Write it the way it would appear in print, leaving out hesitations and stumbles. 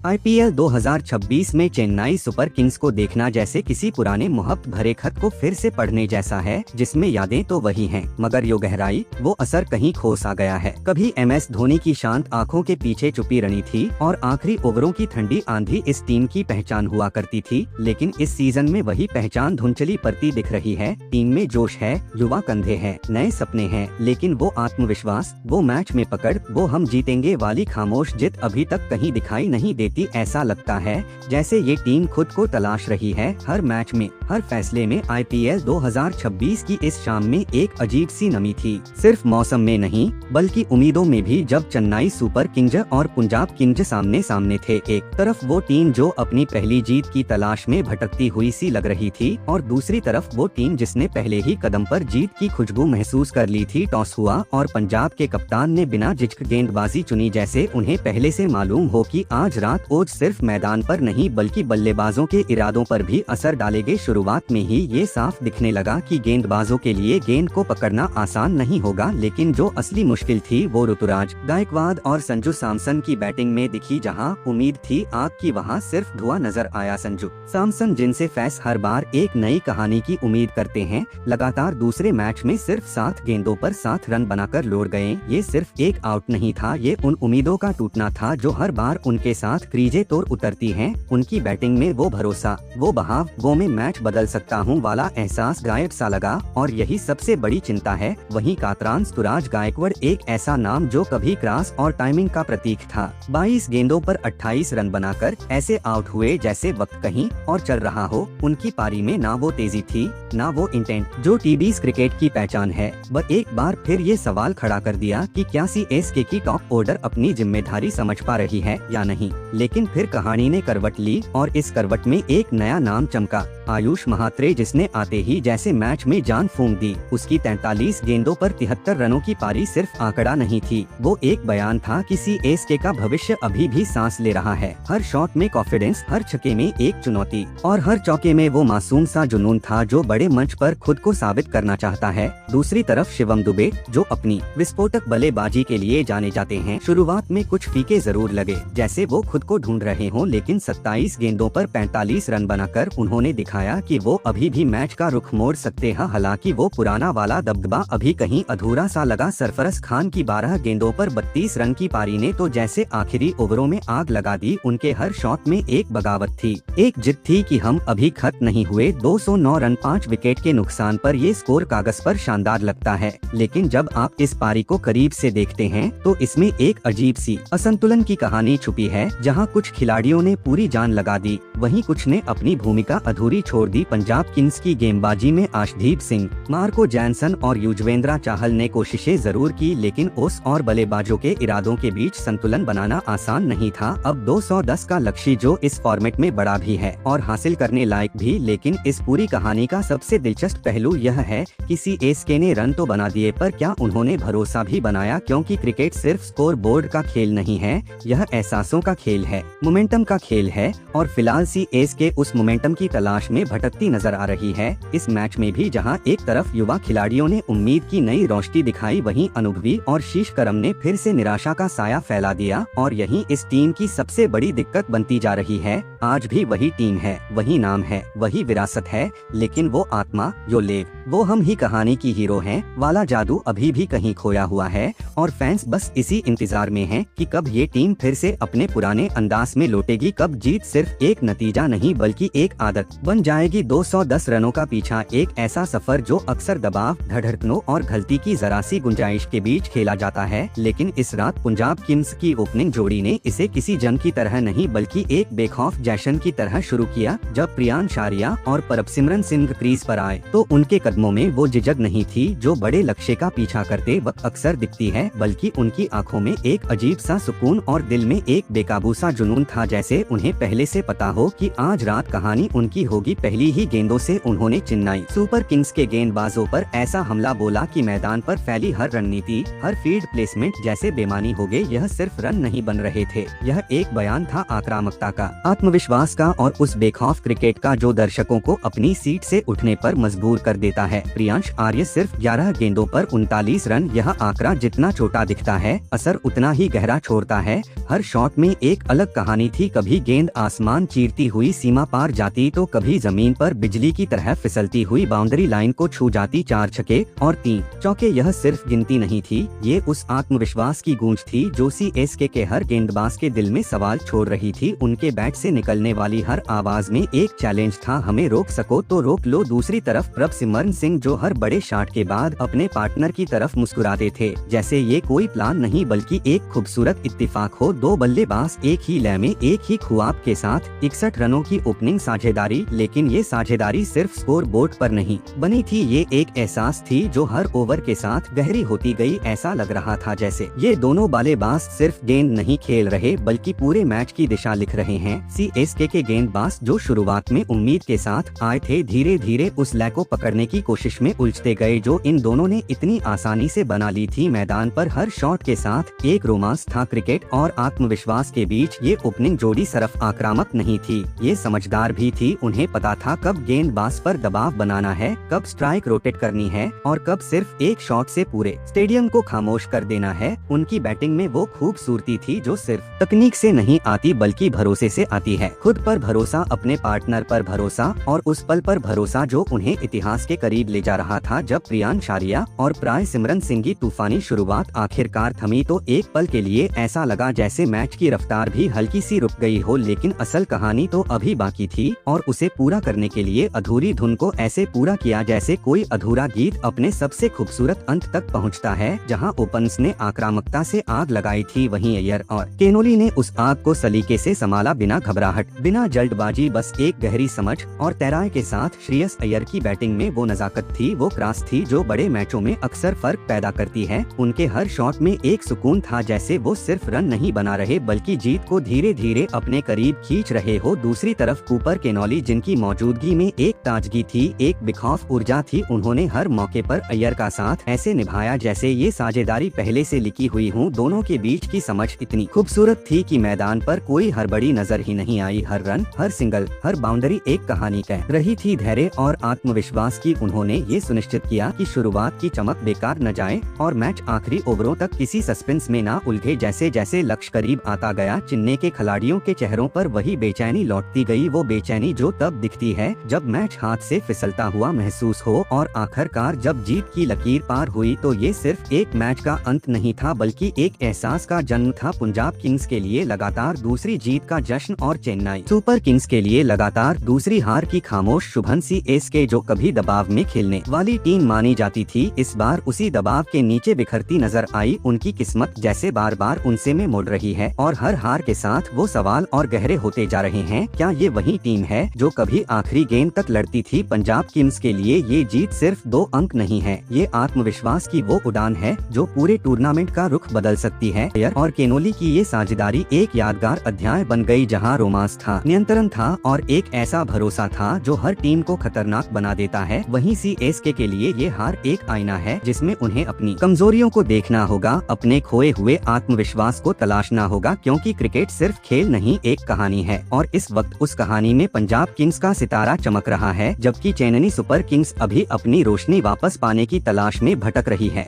IPL 2026 में Chennai super Kings को देखना जैसे किसी पुराने मोहब्बत भरे खत को फिर से पढ़ने जैसा है, जिसमें यादें तो वही हैं, मगर यो गहराई, वो असर कहीं खो सा गया है। कभी MS धोनी की शांत आंखों के पीछे छुपी रही थी और आखिरी ओवरों की ठंडी आंधी इस टीम की पहचान हुआ करती थी, लेकिन इस सीजन में वही पहचान धुंधली पड़ती दिख रही है। टीम में जोश है, युवा कंधे हैं, नए सपने हैं, लेकिन वो आत्मविश्वास, वो मैच में पकड़, वो हम जीतेंगे वाली खामोश जिद अभी तक कहीं दिखाई नहीं देती। ऐसा लगता है जैसे ये टीम खुद को तलाश रही है। हर मैच में, हर फैसले में IPL 2026 की इस शाम में एक अजीब सी नमी थी, सिर्फ मौसम में नहीं बल्कि उम्मीदों में भी। जब चेन्नई सुपर किंग्स और पंजाब किंग्स सामने सामने थे, एक तरफ वो टीम जो अपनी पहली जीत की तलाश में भटकती हुई सी लग रही थी, और दूसरी तरफ वो टीम जिसने पहले ही कदम पर जीत की खुशबू महसूस कर ली थी। टॉस हुआ और पंजाब के कप्तान ने बिना झिझक गेंदबाजी चुनी, जैसे उन्हें पहले से मालूम हो कि आज रात कोच सिर्फ मैदान पर नहीं बल्कि बल्लेबाजों के इरादों पर भी असर डालेंगे। शुरुआत में ही ये साफ दिखने लगा कि गेंदबाजों के लिए गेंद को पकड़ना आसान नहीं होगा, लेकिन जो असली मुश्किल थी वो ऋतुराज गायकवाड और संजू सैमसन की बैटिंग में दिखी। जहां उम्मीद थी आग की, वहां सिर्फ धुआं नजर आया। संजू सैमसन, जिनसे फैंस हर बार एक नई कहानी की उम्मीद करते हैं, लगातार दूसरे मैच में सिर्फ 7 गेंदों पर 7 रन बनाकर लौट गए। ये सिर्फ एक आउट नहीं था, ये उन उम्मीदों का टूटना था जो हर बार उनके साथ क्रीजे तोड़ उतरती हैं। उनकी बैटिंग में वो भरोसा, वो बहाव, वो मैं मैच बदल सकता हूँ वाला एहसास गायब सा लगा। और यही सबसे बड़ी चिंता है। वहीं कातरान ऋतुराज गायकवाड, एक ऐसा नाम जो कभी क्लास और टाइमिंग का प्रतीक था। 22 गेंदों पर 28 रन बनाकर ऐसे आउट हुए जैसे वक्त कहीं और चल रहा हो। उनकी पारी में ना वो तेजी थी, ना वो इंटेंट जो टीबीज क्रिकेट की पहचान है। वह एक बार फिर ये सवाल खड़ा कर दिया कि क्या CSK की टॉप ऑर्डर अपनी जिम्मेदारी समझ पा रही है या नहीं। लेकिन फिर कहानी ने करवट ली और इस करवट में एक नया नाम चमका, आयुष महात्रे, जिसने आते ही जैसे मैच में जान फूंक दी। उसकी 43 गेंदों पर 73 रनों की पारी सिर्फ आंकड़ा नहीं थी, वो एक बयान था कि CSK का भविष्य अभी भी सांस ले रहा है। हर शॉट में कॉन्फिडेंस, हर छक्के में एक चुनौती और हर चौके में वो मासूम सा जुनून था जो बड़े मंच पर खुद को साबित करना चाहता है। दूसरी तरफ शिवम दुबे, जो अपनी विस्फोटक बल्लेबाजी के लिए जाने जाते हैं, शुरुआत में कुछ फीके जरूर लगे, जैसे वो खुद को ढूंढ रहे हों, लेकिन 27 गेंदों पर 45 रन बनाकर उन्होंने दिखाया कि वो अभी भी मैच का रुख मोड़ सकते हैं। हालांकि वो पुराना वाला दबदबा अभी कहीं अधूरा सा लगा। सरफराज खान की 12 गेंदों पर 32 रन की पारी ने तो जैसे आखिरी ओवरों में आग लगा दी। उनके हर शॉट में एक बगावत थी, एक जिद थी कि हम अभी खत्म नहीं हुए। 209 रन 5 विकेट के नुकसान पर ये स्कोर कागज पर शानदार लगता है, लेकिन जब आप इस पारी को करीब से देखते हैं तो इसमें एक अजीब सी असंतुलन की कहानी छुपी है। जहां कुछ खिलाड़ियों ने पूरी जान लगा दी, वहीं कुछ ने अपनी भूमिका अधूरी छोड़ दी। पंजाब किंग्स की गेंदबाजी में आशदीप सिंह, मार्को जैनसन और युजवेंद्र चाहल ने कोशिशें जरूर की, लेकिन ओस और बल्लेबाजों के इरादों के बीच संतुलन बनाना आसान नहीं था। अब 210 का लक्ष्य जो इस फॉर्मेट में बड़ा भी है और हासिल करने लायक भी, लेकिन इस पूरी कहानी का सबसे दिलचस्प पहलू यह है कि CSK ने रन तो बना दिए, पर क्या उन्होंने भरोसा भी बनाया? क्योंकि क्रिकेट सिर्फ स्कोर बोर्ड का खेल नहीं है, यह एहसासों का खेल है, मोमेंटम का खेल है। और फिलहाल CSK उस मोमेंटम की तलाश में भटकती नजर आ रही है। इस मैच में भी जहां एक तरफ युवा खिलाड़ियों ने उम्मीद की नई रोशनी दिखाई, वहीं अनुभवी और शीश करम ने फिर से निराशा का साया फैला दिया। और यही इस टीम की सबसे बड़ी दिक्कत बनती जा रही है। आज भी वही टीम है, वही नाम है, वही विरासत है, लेकिन वो आत्मा, यो लेव, वो हम ही कहानी की हीरो हैं वाला जादू अभी भी कहीं खोया हुआ है। और फैंस बस इसी इंतजार में हैं कि कब ये टीम फिर से अपने पुराने अंदाज में लौटेगी, कब जीत सिर्फ एक नतीजा नहीं बल्कि एक आदत बन जाएगी। 210 रनों का पीछा एक ऐसा सफर जो अक्सर दबाव, धड़कनों और गलती की जरा सी गुंजाइश के बीच खेला जाता है। लेकिन इस रात पंजाब किंग्स की ओपनिंग जोड़ी ने इसे किसी जंग की तरह नहीं बल्कि एक बेखौफ जश्न की तरह शुरू किया। जब प्रियान शारिया और परबसिमरन सिंह क्रीज पर आए तो उनके कदमों में वो झिझक नहीं थी जो बड़े लक्ष्य का पीछा करते वक्त अक्सर दिखती है, बल्कि उनकी आंखों में एक अजीब सा सुकून और दिल में एक बेकाबू सा जुनून था, जैसे उन्हें पहले से पता हो हो कि आज रात कहानी उनकी होगी। पहली ही गेंदों से उन्होंने चेन्नई सुपर किंग्स के गेंदबाजों पर ऐसा हमला बोला कि मैदान पर फैली हर रणनीति, हर फील्ड प्लेसमेंट जैसे बेमानी हो गए। यह सिर्फ रन नहीं बन रहे थे, यह एक बयान था आक्रामकता का, आत्मविश्वास का और उस बेखौफ क्रिकेट का जो दर्शकों को अपनी सीट से उठने पर मजबूर कर देता है। प्रियांश आर्य सिर्फ 11 गेंदों पर 39 रन। यह आंकड़ा जितना छोटा दिखता है, असर उतना ही गहरा छोड़ता है। हर शॉट में एक अलग कहानी थी। कभी गेंद आसमान चीरती हुई सीमा पार जाती तो कभी जमीन पर बिजली की तरह फिसलती हुई बाउंड्री लाइन को छू जाती। 4 छक्के और 3 चौके यह सिर्फ गिनती नहीं थी, ये उस आत्मविश्वास की गूंज थी जो सीएसके के हर गेंदबाज के दिल में सवाल छोड़ रही थी। उनके बैट से निकलने वाली हर आवाज में एक चैलेंज था, हमें रोक सको तो रोक लो। दूसरी तरफ प्रभसिमरन सिंह जो हर बड़े शॉट के बाद अपने पार्टनर की तरफ मुस्कुराते थे, जैसे ये कोई प्लान नहीं बल्कि एक खूबसूरत इत्तेफाक हो। 2 बल्लेबाज एक ही लय में, एक ही ख्वाब के साथ 61 रनों की ओपनिंग साझेदारी। लेकिन ये साझेदारी सिर्फ स्कोर बोर्ड पर नहीं बनी थी, ये एक एहसास थी जो हर ओवर के साथ गहरी होती गई। ऐसा लग रहा था जैसे ये दोनों बल्लेबाज सिर्फ गेंद नहीं खेल रहे बल्कि पूरे मैच की दिशा लिख रहे हैं। सीएसके के गेंदबाज जो शुरुआत में उम्मीद के साथ आए थे, धीरे धीरे उस लय को पकड़ने की कोशिश में उलझते गए जो इन दोनों ने इतनी आसानी से बना ली थी। मैदान पर हर शॉट के साथ एक रोमांस था। क्रिकेट और आत्मविश्वास के बीच ये ओपनिंग जोड़ी सिर्फ आक्रामक नहीं थी, ये समझदार भी थी। उन्हें पता था कब गेंदबाज पर दबाव बनाना है, कब स्ट्राइक रोटेट करनी है और कब सिर्फ एक शॉट से पूरे स्टेडियम को खामोश कर देना है। उनकी बैटिंग में वो खूबसूरती थी जो सिर्फ तकनीक से नहीं आती बल्कि भरोसे से आती है। खुद पर भरोसा, अपने पार्टनर पर भरोसा और उस पल पर भरोसा जो उन्हें इतिहास के करीब ले जा रहा था। जब प्रियांश आर्य और प्रभसिमरन सिंह की तूफानी शुरुआत आखिरकार थमी तो एक पल के लिए ऐसा लगा जैसे मैच की रफ्तार भी हल्की सी रुक गई हो। लेकिन असल कहानी तो अभी बाकी थी और उसे पूरा करने के लिए अधूरी धुन को ऐसे पूरा किया जैसे कोई अधूरा गीत अपने सबसे खूबसूरत अंत तक पहुंचता है। जहां ओपनर्स ने आक्रामकता से आग लगाई थी, वहीं अय्यर और केनोली ने उस आग को सलीके से संभाला, बिना घबराहट, बिना जल्दबाजी, बस एक गहरी समझ और तैराई के साथ। श्रेयस अय्यर की बैटिंग में वो नजाकत थी, वो क्रास थी जो बड़े मैचों में अक्सर फर्क पैदा करती है। उनके हर शॉट में एक सुकून था, जैसे वो सिर्फ रन नहीं बना रहे बल्कि जीत को धीरे धीरे अपने करीब खींच रहे हो। दूसरी तरफ कूपर केनोली जिनकी मौजूदगी में एक ताजगी थी, एक बेखौफ ऊर्जा थी। उन्होंने हर मौके पर अय्यर का साथ ऐसे निभाया जैसे ये साझेदारी पहले से लिखी हुई हो। दोनों के बीच की समझ इतनी खूबसूरत थी कि मैदान पर कोई हड़बड़ी नजर ही नहीं आई। हर रन, हर सिंगल, हर बाउंड्री एक कहानी कह रही थी। धैर्य और आत्मविश्वास की उन्होंने ये सुनिश्चित किया कि शुरुआत की चमक बेकार न जाए और मैच आखिरी ओवरों तक किसी सस्पेंस में ना उलझे। जैसे जैसे लक्ष्य करीब आता गया, चेन्नई के खिलाड़ियों के चेहरों पर वही बेचैनी लौटती गई, वो बेचैनी जो तब दिखती है जब मैच हाथ से फिसलता हुआ महसूस हो। और आखिरकार जब जीत की लकीर पार हुई तो ये सिर्फ एक मैच का अंत नहीं था बल्कि एक एहसास का जन्म था। पंजाब किंग्स के लिए लगातार दूसरी जीत का जश्न और चेन्नई सुपर किंग्स के लिए लगातार दूसरी हार की खामोश शुभन। सीएसके जो कभी दबाव में खेलने वाली टीम मानी जाती थी, इस बार उसी दबाव के नीचे बिखरती नजर आई। उनकी किस्मत जैसे बार बार उनसे में मुड़ रही है और हर हार के साथ वो सवाल और गहरे होते जा रहे हैं। क्या ये वही टीम है जो कभी आखिरी गेंद तक लड़ती थी? पंजाब किंग्स के लिए ये जीत सिर्फ 2 अंक नहीं है, ये आत्मविश्वास की वो उड़ान है जो पूरे टूर्नामेंट का रुख बदल सकती है। अय्यर और केनोली की ये साझेदारी एक यादगार अध्याय बन गई जहां रोमांस था, नियंत्रण था और एक ऐसा भरोसा था जो हर टीम को खतरनाक बना देता है। वहीं सीएसके के लिए ये हार एक आईना है जिसमें उन्हें अपनी कमजोरियों को देखना होगा, अपने खोए हुए आत्मविश्वास को तलाशना होगा, क्योंकि क्रिकेट सिर्फ खेल नहीं, एक कहानी है। और इस वक्त उस कहानी में पंजाब किंग्स का सितारा चमक रहा है, जबकि चेन्नई सुपर किंग्स अभी अपनी रोशनी वापस पाने की तलाश में भटक रही है।